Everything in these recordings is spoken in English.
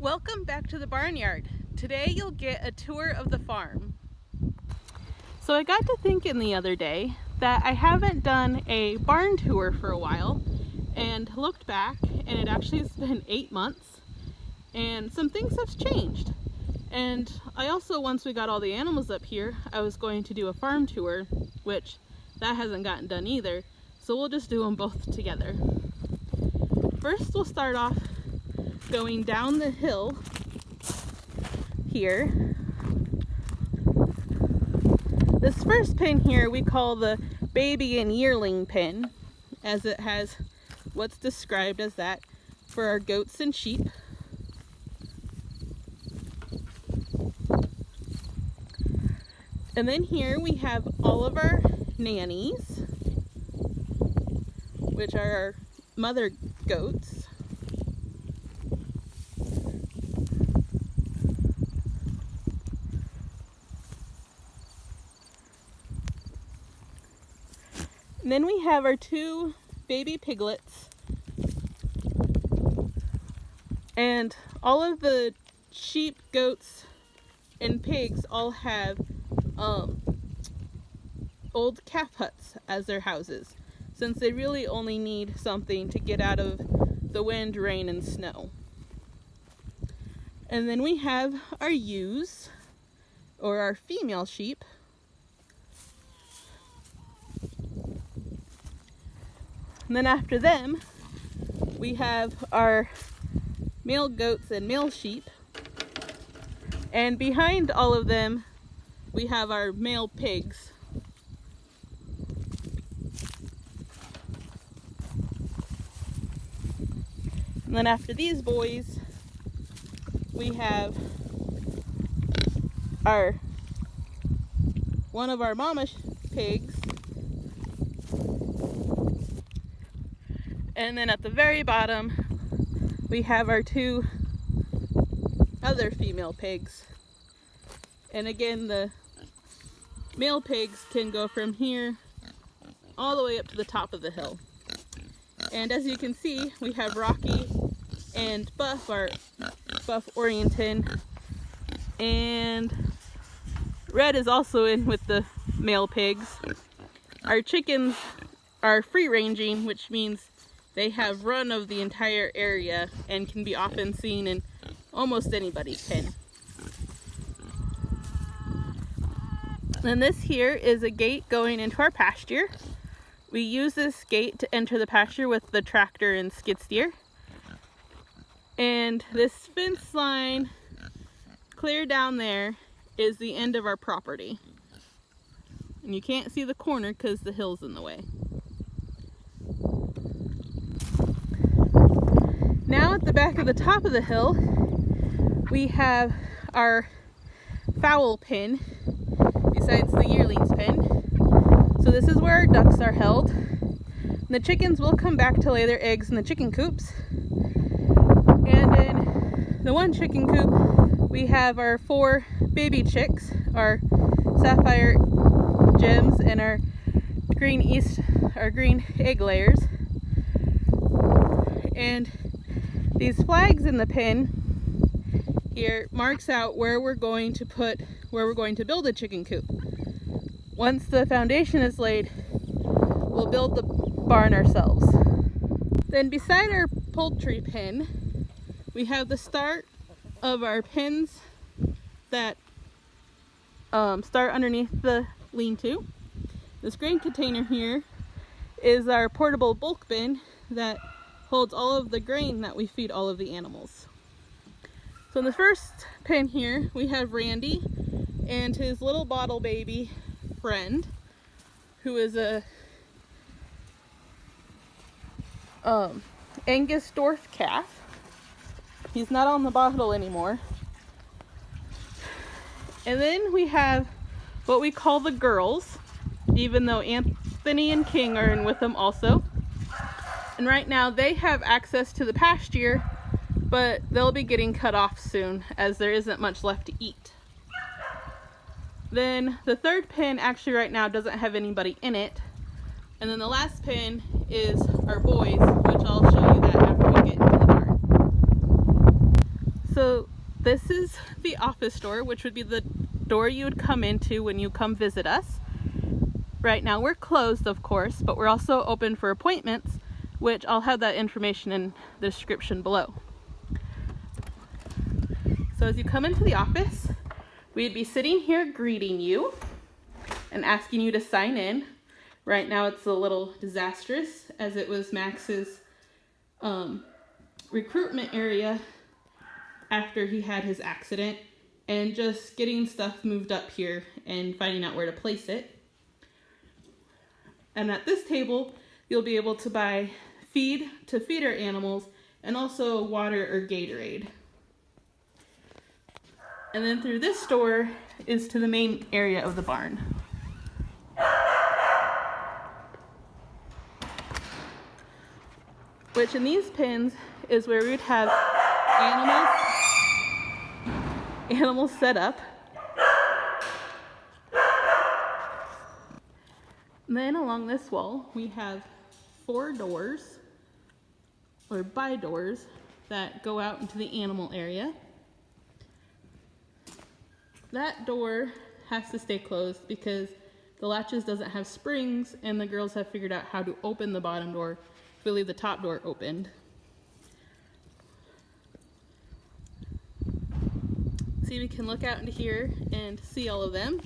Welcome back to the barnyard. Today you'll get a tour of the farm. So I got to thinking the other day that I haven't done a barn tour for a while and looked back, and it actually has been 8 months and some things have changed. And I also, once we got all the animals up here, I was going to do a farm tour, which that hasn't gotten done either. So we'll just do them both together. First we'll start off going down the hill here. This first pen here we call the baby and yearling pen, as it has what's described as that for our goats and sheep. And then here we have all of our nannies, which are our mother goats. And then we have our 2 baby piglets. And all of the sheep, goats, and pigs all have old calf huts as their houses, since they really only need something to get out of the wind, rain, and snow. And then we have our ewes, or our female sheep. And then after them, we have our male goats and male sheep. And behind all of them, we have our male pigs. And then after these boys, we have one of our mama pigs. And then at the very bottom, we have our 2 other female pigs. And again, the male pigs can go from here all the way up to the top of the hill. And as you can see, we have Rocky and Buff, our Buff Orrington, and Red is also in with the male pigs. Our chickens are free ranging, which means they have run of the entire area and can be often seen in almost anybody's pen. And this here is a gate going into our pasture. We use this gate to enter the pasture with the tractor and skid steer. And this fence line clear down there is the end of our property. And you can't see the corner because the hill's in the way. Now at the back of the top of the hill, we have our fowl pen besides the yearlings pen. So this is where our ducks are held. And the chickens will come back to lay their eggs in the chicken coops. And in the one chicken coop, we have our 4 baby chicks, our sapphire gems and our green egg layers. And these flags in the pen here marks out where we're going to build a chicken coop. Once the foundation is laid, we'll build the barn ourselves. Then beside our poultry pen, we have the start of our pens that start underneath the lean-to. This grain container here is our portable bulk bin that holds all of the grain that we feed all of the animals. So in the first pen here, we have Randy and his little bottle baby friend, who is a Angus Dwarf calf. He's not on the bottle anymore. And then we have what we call the girls, even though Anthony and King are in with them also. And right now they have access to the pasture, but they'll be getting cut off soon as there isn't much left to eat. Then the third pen actually right now doesn't have anybody in it. And then the last pen is our boys, which I'll show you that after we get into the barn. So this is the office door, which would be the door you would come into when you come visit us. Right now we're closed, of course, but we're also open for appointments, which I'll have that information in the description below. So as you come into the office, we'd be sitting here greeting you and asking you to sign in. Right now it's a little disastrous, as it was Max's recruitment area after he had his accident, and just getting stuff moved up here and finding out where to place it. And at this table, you'll be able to buy feed to feed our animals, and also water or Gatorade. And then through this door is to the main area of the barn. Which in these pens is where we would have animals set up. And then along this wall, we have 4 doors, or by doors, that go out into the animal area. That door has to stay closed because the latches doesn't have springs, and the girls have figured out how to open the bottom door if we leave the top door opened. See, we can look out into here and see all of them,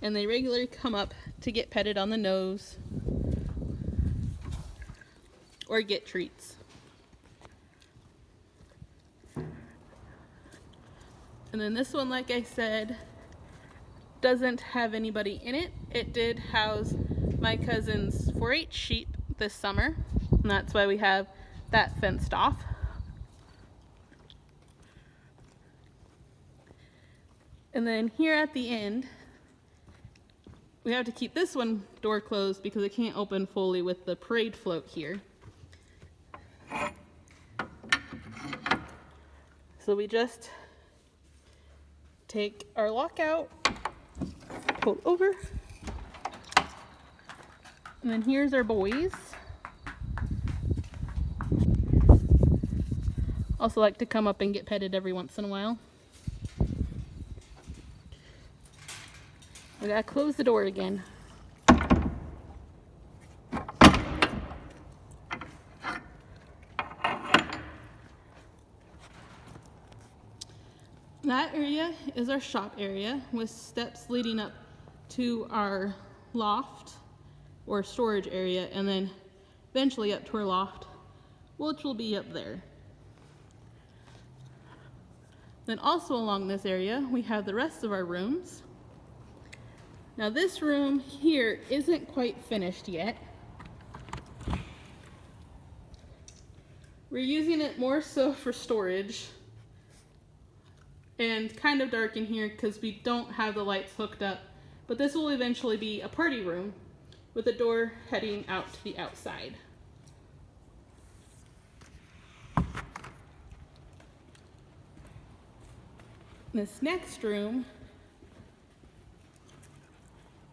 and they regularly come up to get petted on the nose or get treats. And then this one, like I said, doesn't have anybody in it. It did house my cousin's 4-H sheep this summer, and that's why we have that fenced off. And then here at the end, we have to keep this one door closed because it can't open fully with the parade float here. So we just take our lock out, pull over, and then here's our boys. Also like to come up and get petted every once in a while. We gotta close the door again. That area is our shop area with steps leading up to our loft or storage area, and then eventually up to our loft, which will be up there. Then also along this area, we have the rest of our rooms. Now this room here isn't quite finished yet. We're using it more so for storage, and kind of dark in here because we don't have the lights hooked up, but this will eventually be a party room with a door heading out to the outside. This next room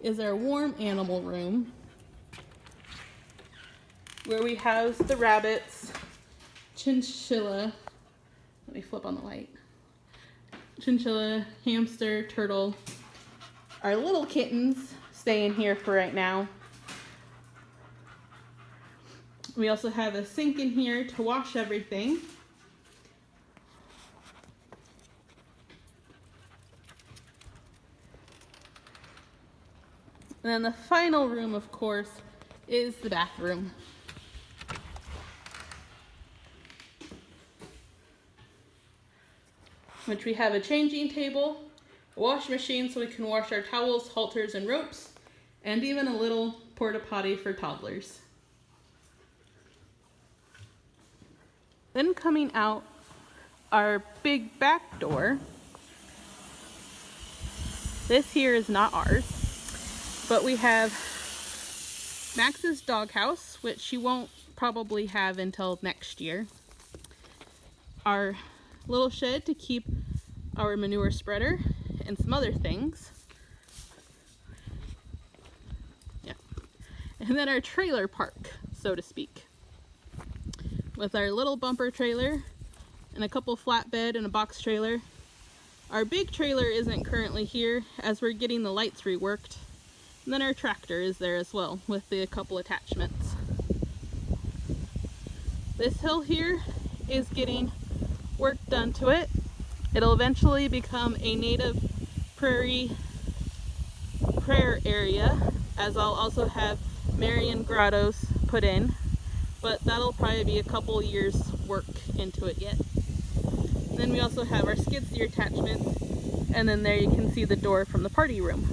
is our warm animal room, where we house the rabbits, chinchilla, let me flip on the light, chinchilla, hamster, turtle. Our little kittens stay in here for right now. We also have a sink in here to wash everything. And then the final room, of course, is the bathroom. Which we have a changing table, a wash machine so we can wash our towels, halters, and ropes, and even a little porta potty for toddlers. Then coming out our big back door, this here is not ours, but we have Max's doghouse, which she won't probably have until next year. Our little shed to keep our manure spreader and some other things. Yeah. And then our trailer park, so to speak, with our little bumper trailer and a couple flatbed and a box trailer. Our big trailer isn't currently here as we're getting the lights reworked. And then our tractor is there as well with the couple attachments. This hill here is getting work done to it. It'll eventually become a native prairie prayer area, as I'll also have Marian grottos put in, but that'll probably be a couple years work into it yet. And then we also have our skid steer attachment, and then there you can see the door from the party room.